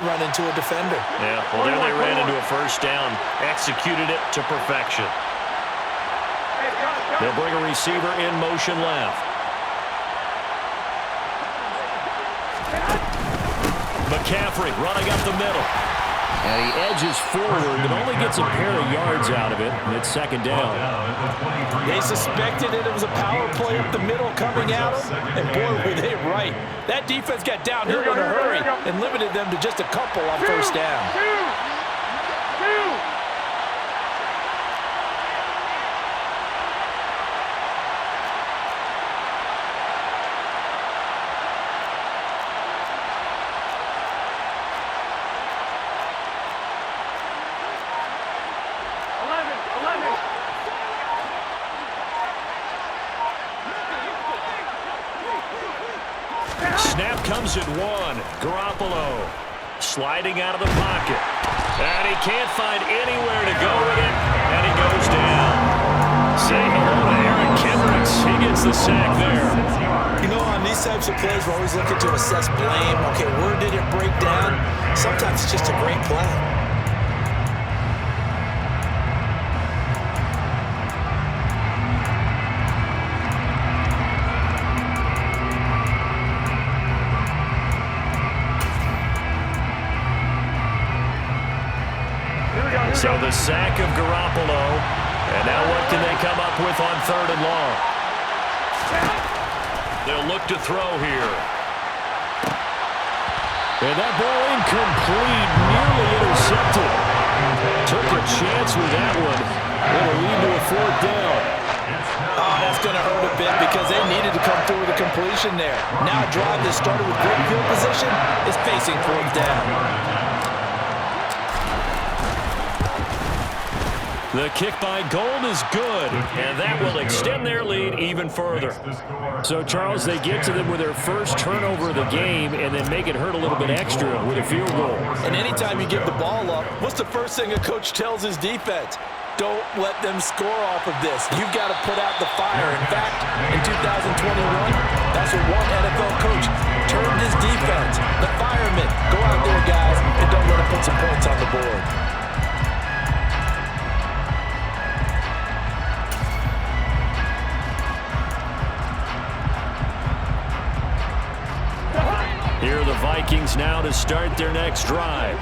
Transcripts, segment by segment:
run into a defender. Yeah, well, there they ran into a first down. Executed it to perfection. They'll bring a receiver in motion left. McCaffrey running up the middle. And he edges forward, but only gets a pair of yards out of it, and it's second down. They suspected it was a power play up the middle coming at them, and boy, were they right. That defense got downhill in a hurry and limited them to just a couple on first down. Snap comes at one. Garoppolo sliding out of the pocket. And he can't find anywhere to go with it. And he goes down. Say hello to Aaron Kendricks. He gets the sack there. You know, on these types of plays, we're always looking to assess blame. Okay, where did it break down? Sometimes it's just a great play. So the sack of Garoppolo. And now what can they come up with on third and long? They'll look to throw here. And that ball incomplete, nearly intercepted. Took a chance with that one. It'll lead to a fourth down. Oh, that's going to hurt a bit because they needed to come through with a completion there. Now a drive that started with great field position is facing fourth down. The kick by Gold is good, and that will extend their lead even further. So, Charles, they get to them with their first turnover of the game and then make it hurt a little bit extra with a field goal. And anytime you give the ball up, what's the first thing a coach tells his defense? Don't let them score off of this. You've got to put out the fire. In fact, in 2021, that's what one NFL coach termed his defense. The firemen. Go out there, guys, and don't let them put some points on the board. Here are the Vikings now to start their next drive.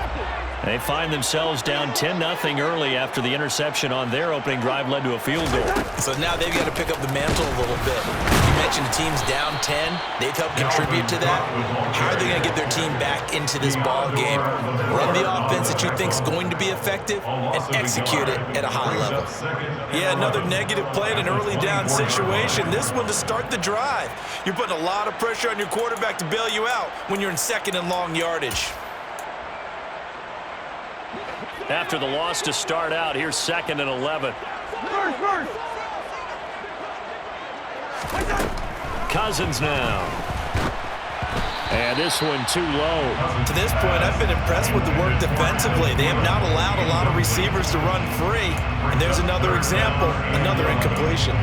They find themselves down 10-0 early after the interception on their opening drive led to a field goal. So now they've got to pick up the mantle a little bit. You mentioned the team's down 10. They've helped contribute to that. How are they going to get their team back into this ball game? Run the offense that you think is going to be effective and execute it at a high level. Yeah, another negative play in an early down situation. This one to start the drive. You're putting a lot of pressure on your quarterback to bail you out when you're in second and long yardage. After the loss to start out, here's second and 11. Cousins now. And this one too low. To this point, I've been impressed with the work defensively. They have not allowed a lot of receivers to run free. And there's another example, another incompletion.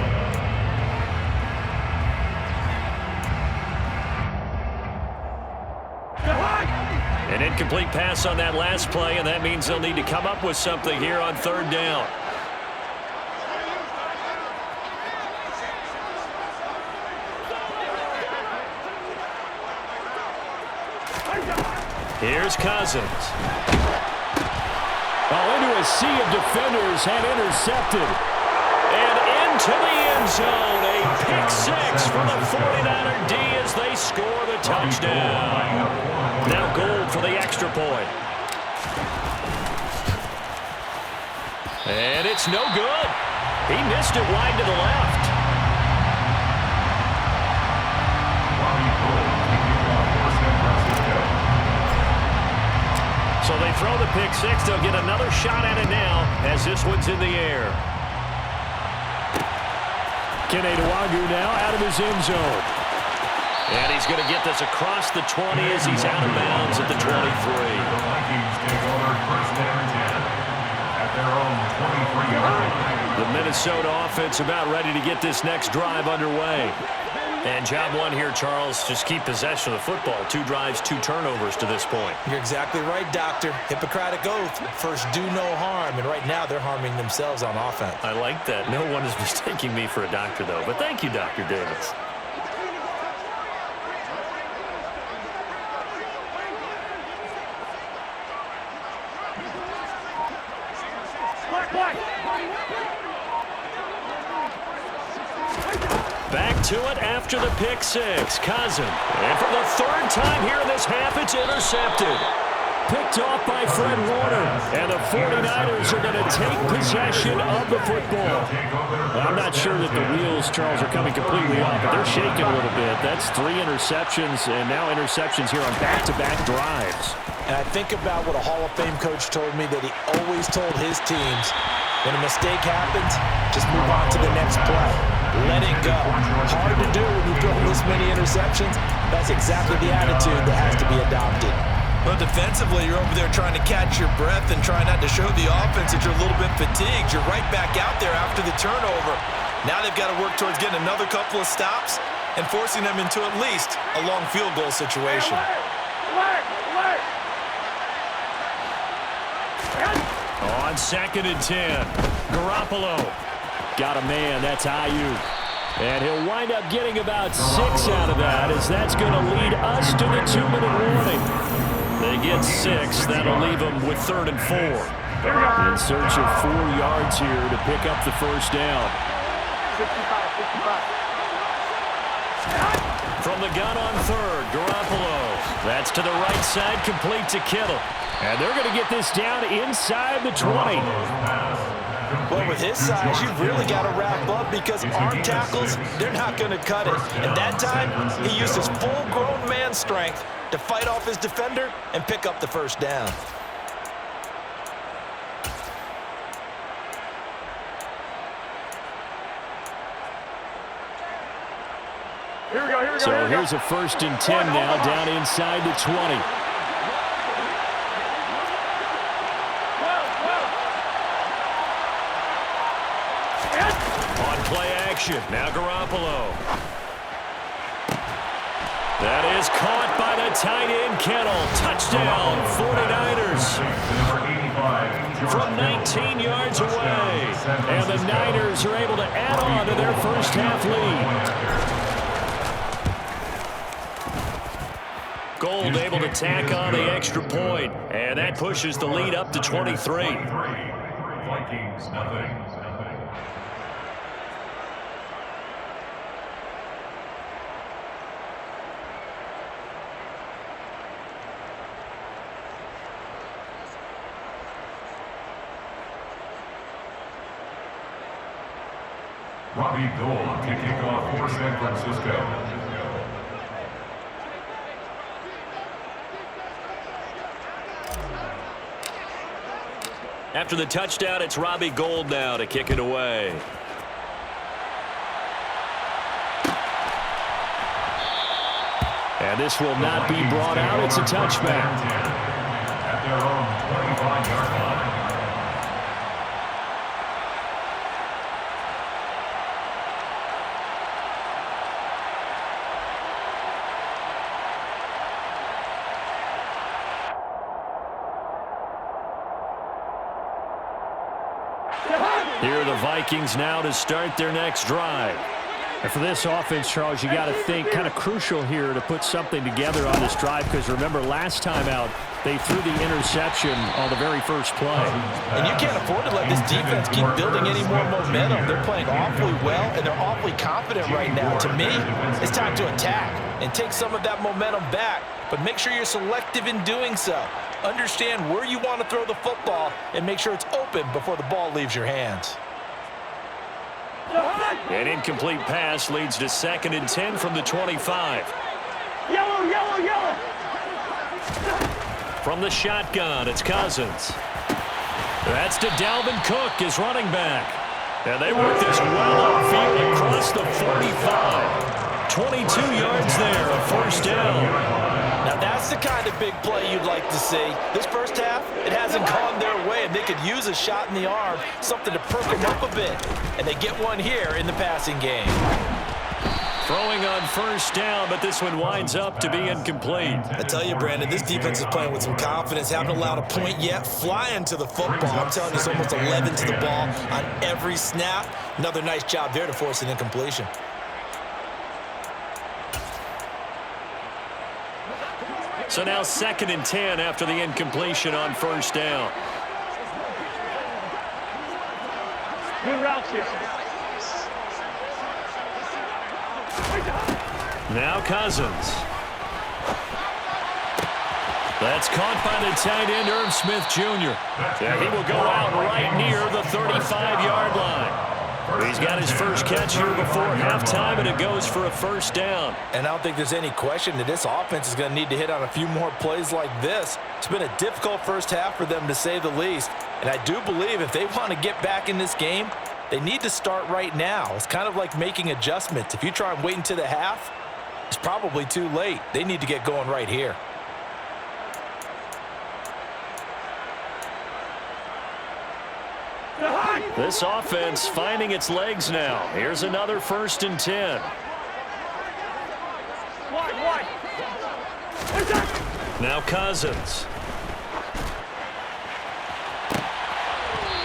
An incomplete pass on that last play, and that means they'll need to come up with something here on third down. Here's Cousins. Oh, into a sea of defenders and intercepted. And into the end zone. A pick six for the 49er D as they score the touchdown. Now Gold for the extra point. And it's no good. He missed it wide to the left. So they throw the pick six. They'll get another shot at it now as this one's in the air. Keneduagu now out of his end zone. And he's going to get this across the 20 as he's out of bounds at the 23. The Minnesota offense about ready to get this next drive underway. And job one here, Charles, just keep possession of the football. 2 drives, 2 turnovers to this point. You're exactly right, Doctor. Hippocratic oath. First, do no harm. And right now, they're harming themselves on offense. I like that. No one is mistaking me for a doctor, though. But thank you, Dr. Davis. Back to it after the pick 6. Cousin. And for the 3rd time here in this half, it's intercepted. Picked off by Fred Warner. And the 49ers are going to take possession of the football. Well, I'm not sure that the wheels, Charles, are coming completely off, but they're shaking a little bit. That's 3 interceptions, and now interceptions here on back-to-back drives. And I think about what a Hall of Fame coach told me that he always told his teams, when a mistake happens, just move on to the next play. Let it go. Hard to do when you've thrown this many interceptions. That's exactly the attitude that has to be adopted. Well, defensively, you're over there trying to catch your breath and try not to show the offense that you're a little bit fatigued. You're right back out there after the turnover. Now they've got to work towards getting another couple of stops and forcing them into at least a long field goal situation. On 2nd and 10, Garoppolo. Got a man, that's Ayuk. And he'll wind up getting about 6 out of that, as that's going to lead us to the 2-minute warning. They get 6. That'll leave them with 3rd and 4. In search of 4 yards here to pick up the first down. 65. From the gun on 3rd, Garoppolo. That's to the right side, complete to Kittle. And they're going to get this down inside the 20. Well, with his size, you've really got to wrap up because arm tackles, they're not going to cut it. And that time, he used his full-grown man strength to fight off his defender and pick up the first down. So here's a 1st and 10 now down inside the 20. Play action. Now Garoppolo. That is caught by the tight end, Kittle. Touchdown, 49ers. From 19 yards away. And the Niners are able to add on to their first half lead. Gold able to tack on the extra point. And that pushes the lead up to 23. Vikings, nothing. Robbie Gould to kick off for San Francisco. After the touchdown, it's Robbie Gould now to kick it away. And this will not be brought out. It's a touchback. At their own 25-yard line. Here are the Vikings now to start their next drive. And for this offense, Charles, you got to think kind of crucial here to put something together on this drive because remember last time out they threw the interception on the very first play. And you can't afford to let this defense keep building any more momentum. They're playing awfully well and they're awfully confident right now. To me, it's time to attack and take some of that momentum back, but make sure you're selective in doing so. Understand where you want to throw the football and make sure it's open before the ball leaves your hands. An incomplete pass leads to 2nd and 10 from the 25. Yellow, yellow, yellow. From the shotgun, it's Cousins. That's to Dalvin Cook, his running back. And they work this well upfield across the 45. 22 yards there, a first down. Now that's the kind of big play you'd like to see. This first half, it hasn't gone their way, and they could use a shot in the arm, something to perk them up a bit. And they get one here in the passing game. Throwing on first down, but this one winds up to be incomplete. I tell you, Brandon, this defense is playing with some confidence. Haven't allowed a point yet. Flying to the football. I'm telling you, it's almost 11 to the ball on every snap. Another nice job there to force an incompletion. So now 2nd and 10 after the incompletion on first down. Good route here. Now Cousins. That's caught by the tight end, Irv Smith Jr. And he will go out right near the 35-yard line. He's got his first catch here before halftime, and it goes for a first down. And I don't think there's any question that this offense is going to need to hit on a few more plays like this. It's been a difficult first half for them, to say the least. And I do believe if they want to get back in this game, they need to start right now. It's kind of like making adjustments. If you try and wait until the half, it's probably too late. They need to get going right here. This offense finding its legs now. Here's another 1st and 10. Now Cousins.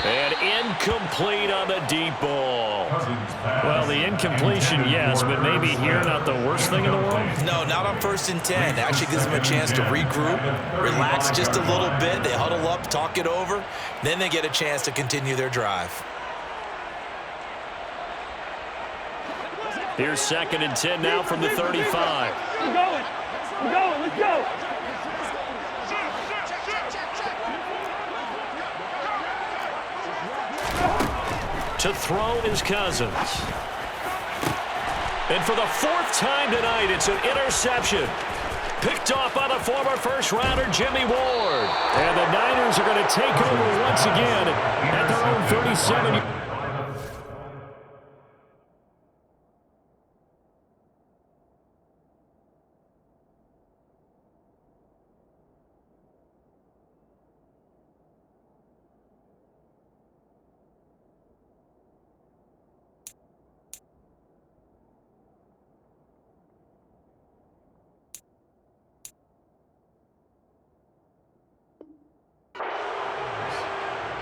And incomplete on the deep ball. Well, the incompletion, yes, but maybe here not the worst thing in the world? No, not on 1st and 10. Actually gives them a chance to regroup, relax just a little bit. They huddle up, talk it over. Then they get a chance to continue their drive. Here's 2nd and 10 now from the 35. We're going. Let's go. To throw is Cousins. And for the 4th time tonight, it's an interception. Picked off by the former first-rounder, Jimmy Ward. And the Niners are going to take over once again at their own 37.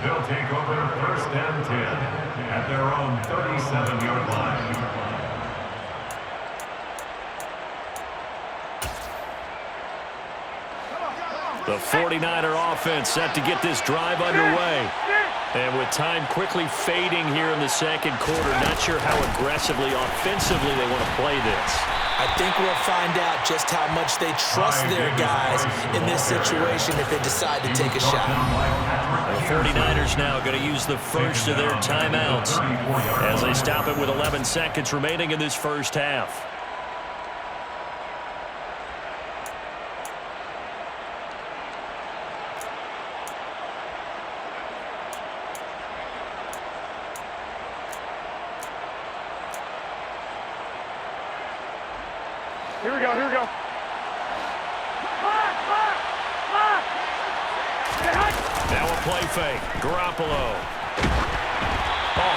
They'll take over 1st and 10 at their own 37-yard line. The 49er offense set to get this drive underway. And with time quickly fading here in the 2nd quarter, not sure how aggressively, offensively they want to play this. I think we'll find out just how much they trust their guys in this situation if they decide to take a shot. The 49ers now going to use the first of their timeouts as they stop it with 11 seconds remaining in this first half. Here we go. Now a play fake. Garoppolo.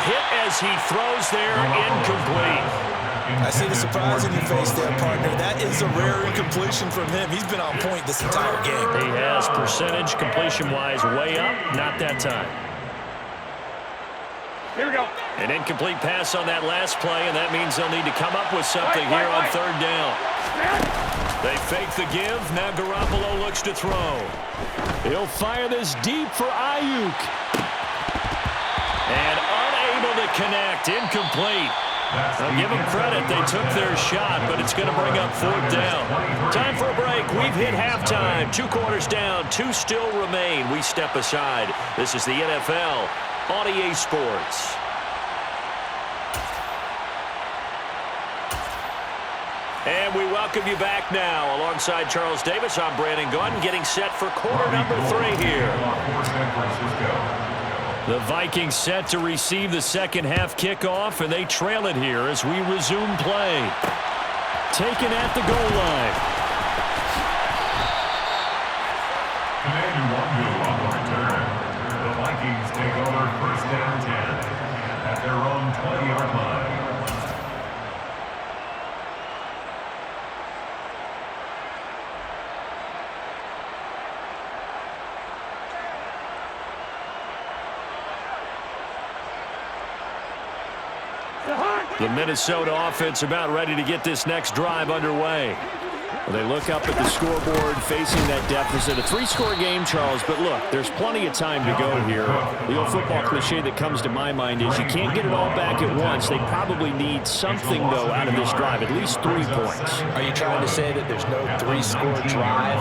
Hit as he throws there, incomplete. I see the surprise in your face there, partner. That is a rare incompletion from him. He's been on point this entire game. He has percentage completion-wise way up, not that time. Here we go. An incomplete pass on that last play, and that means they'll need to come up with something here on 3rd down. They fake the give. Now Garoppolo looks to throw. He'll fire this deep for Ayuk. And unable to connect. Incomplete. I'll give them credit. They took their shot, but it's going to bring up 4th down. Time for a break. We've hit halftime. 2 quarters down. 2 still remain. We step aside. This is the NFL on EA Sports. And we welcome you back now. Alongside Charles Davis, I'm Brandon Gaudin, getting set for quarter number 3 here. The Vikings set to receive the 2nd half kickoff, and they trail it here as we resume play. Taken at the goal line. Command 1-2 on the return. The Vikings take over 1st and 10 at their own 20-yard line. The Minnesota offense about ready to get this next drive underway. Well, they look up at the scoreboard facing that deficit. A 3-score game, Charles, but look, there's plenty of time to go here. The old football cliche that comes to my mind is you can't get it all back at once. They probably need something, though, out of this drive, at least 3 points. Are you trying to say that there's no 3-score drive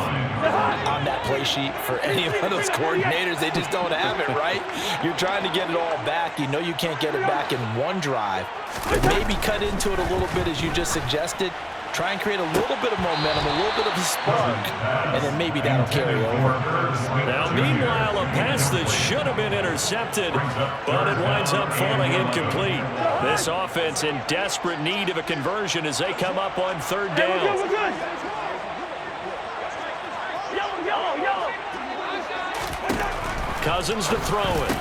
on that play sheet for any of those coordinators? They just don't have it, right? You're trying to get it all back. You know you can't get it back in one drive. But maybe cut into it a little bit, as you just suggested. Try and create a little bit of momentum, a little bit of a spark, and then maybe that'll carry over. Now, meanwhile, a pass that should have been intercepted, but it winds up falling incomplete. This offense in desperate need of a conversion as they come up on 3rd down. We're good. Yellow. Cousins to throw it.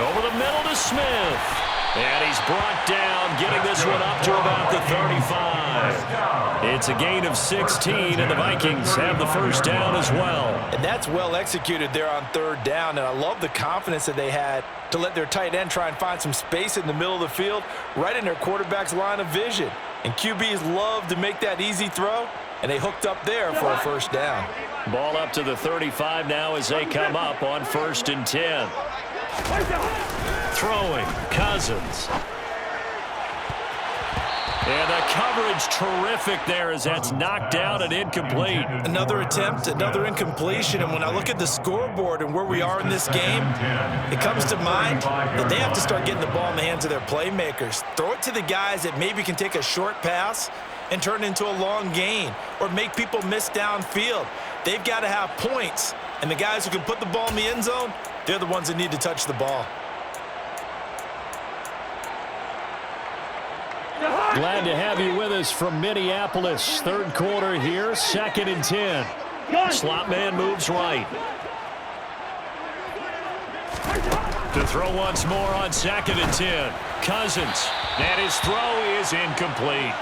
Over the middle to Smith. And he's brought down, getting this one up to about the 35. It's a gain of 16, and the Vikings have the 1st down as well. And that's well executed there on 3rd down, and I love the confidence that they had to let their tight end try and find some space in the middle of the field, right in their quarterback's line of vision. And QBs love to make that easy throw, and they hooked up there for a 1st down. Ball up to the 35 now as they come up on 1st and 10. Throwing, Cousins. And the coverage terrific there as that's knocked down and incomplete. Another attempt, another incompletion, and when I look at the scoreboard and where we are in this game, it comes to mind that they have to start getting the ball in the hands of their playmakers. Throw it to the guys that maybe can take a short pass and turn it into a long gain or make people miss downfield. They've got to have points, and the guys who can put the ball in the end zone, they're the ones that need to touch the ball. Glad to have you with us from Minneapolis. 3rd quarter here, 2nd and 10. Slot man moves right. To throw once more on 2nd and 10. Cousins. And his throw is incomplete.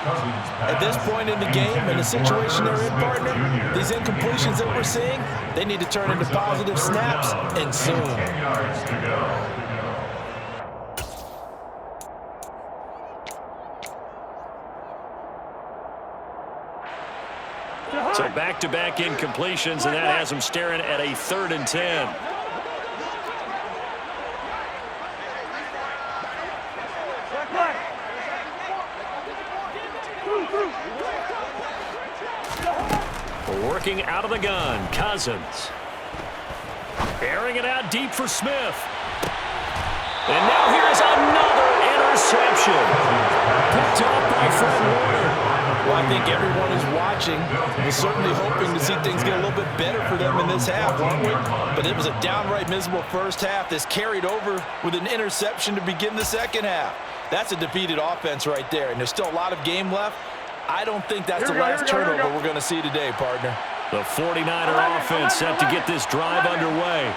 At this point in the game, in the situation they're in, partner, these incompletions that we're seeing, they need to turn into positive snaps, and soon. So back-to-back incompletions, and that has them staring at a 3rd and 10. Working out of the gun, Cousins. Airing it out deep for Smith. And now here's another interception. Picked up by Fred Warner. Well, I think everyone who's watching was certainly hoping to see things get a little bit better for them in this half, weren't we? But it was a downright miserable first half. This carried over with an interception to begin the 2nd half. That's a defeated offense right there, and there's still a lot of game left. I don't think that's the last turnover we're going to see today, partner. The 49er offense set to get this drive underway.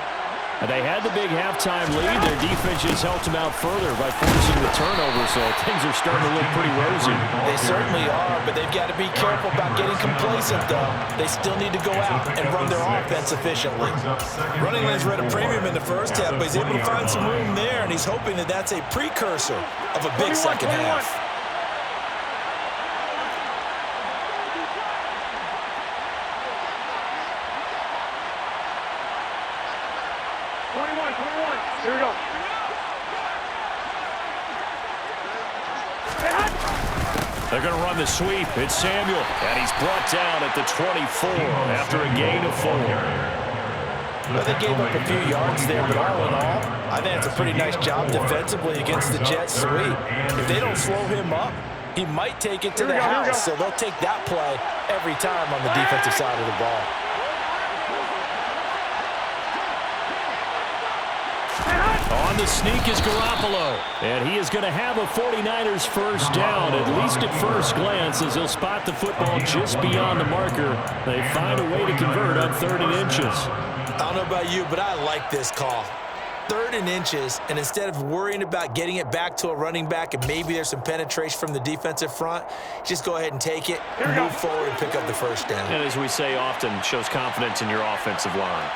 And they had the big halftime lead. Their defense just helped them out further by forcing the turnover, so things are starting to look pretty rosy. They certainly are, but they've got to be careful about getting complacent, though. They still need to go out and run their offense efficiently. Running lanes were at a premium in the first half, but he's able to find some room there, and he's hoping that that's a precursor of a big second half. Here we go. They're going to run the sweep. It's Samuel, and he's brought down at the 24 after a gain of 4. Well, they gave up a few yards there, but all in all, I think it's a pretty nice job defensively against the jet sweep. If they don't slow him up, he might take it to the house, so they'll take that play every time on the defensive side of the ball. On the sneak is Garoppolo. And he is going to have a 49ers 1st down, at least at first glance, as he'll spot the football just beyond the marker. They find a way to convert on 3rd and inches. I don't know about you, but I like this call. 3rd and inches, and instead of worrying about getting it back to a running back and maybe there's some penetration from the defensive front, just go ahead and take it, move forward, and pick up the 1st down. And as we say often, shows confidence in your offensive line.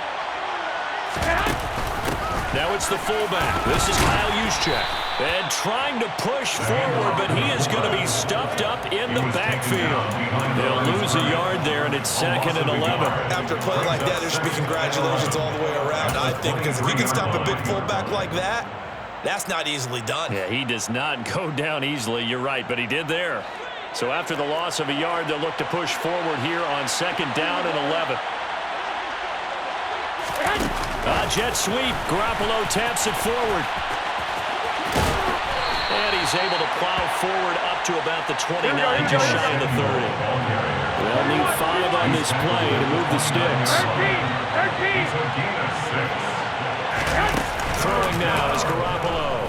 Now it's the fullback. This is Kyle Juszczyk. And trying to push forward, but he is going to be stuffed up in the backfield. They'll lose a yard there, and it's 2nd and 11. After a play like that, there should be congratulations all the way around, I think, because if you can stop a big fullback like that, that's not easily done. Yeah, he does not go down easily. You're right, but he did there. So after the loss of a yard, they'll look to push forward here on 2nd down and 11. Jet sweep. Garoppolo taps it forward. And he's able to plow forward up to about the 29, just shy of the 30. They'll need 5 on this play to move the sticks. 13. Throwing now is Garoppolo.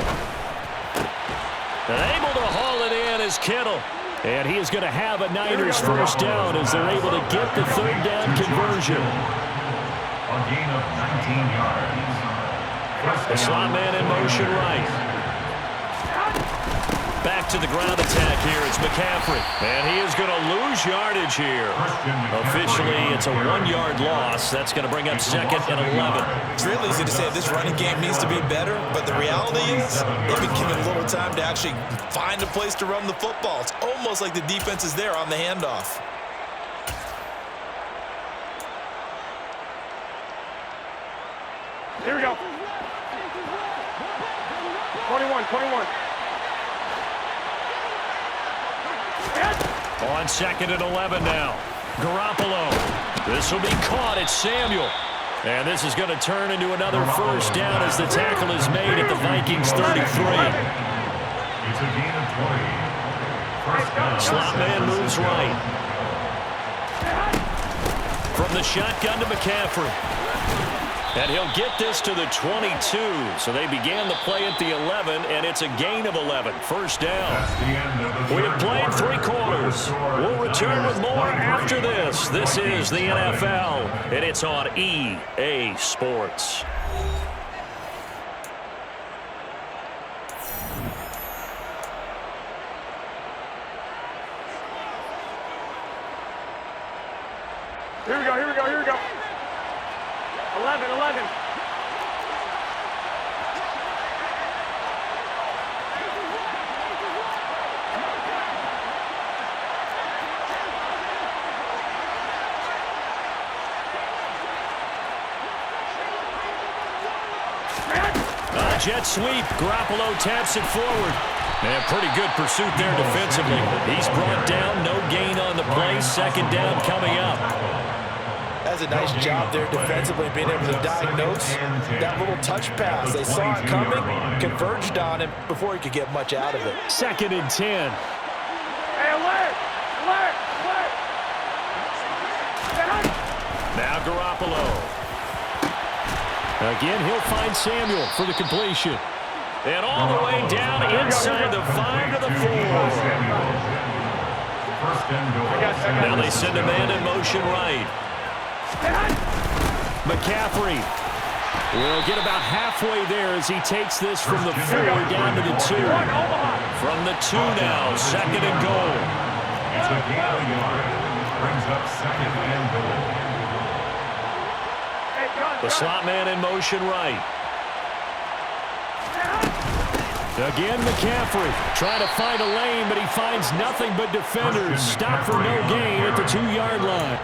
And able to haul it in is Kittle. And he is going to have a Niners first down as they're able to get the 3rd down conversion. A gain of 19 yards. The slot man in motion right. Back to the ground attack here. It's McCaffrey. And he is going to lose yardage here. Officially, it's a 1-yard loss. That's going to bring up 2nd and 11. It's really easy to say this running game needs to be better, but the reality is they've been given a little time to actually find a place to run the football. It's almost like the defense is there on the handoff. Here we go. 21. On 2nd and 11 now. Garoppolo. This will be caught. It's Samuel. And this is going to turn into another first down as the tackle is made at the Vikings 33. It's a gain of 20. Slot man moves right. From the shotgun to McCaffrey. And he'll get this to the 22. So they began the play at the 11, and it's a gain of 11. First down. We have played 3 quarters. We'll return with more after this. This is the NFL, and it's on EA Sports. Here we go. 11. Jet sweep. Garoppolo taps it forward. And pretty good pursuit there defensively. He's brought down. No gain on the play. 2nd down coming up. That's a nice job there defensively, being able to diagnose that little touch pass. They saw it coming, converged on him before he could get much out of it. 2nd and 10. Hey, alert! Now Garoppolo. Again, he'll find Samuel for the completion. And all the way down inside the 5 to the 4. Now they send a man in motion right. McCaffrey will get about halfway there as he takes this from the 4 down to the 2. From the 2 now, 2nd and goal. It's a gain of a yard. Brings up 2nd and goal. The slot man in motion right. Again, McCaffrey trying to find a lane, but he finds nothing but defenders. Stop for no gain at the 2-yard line.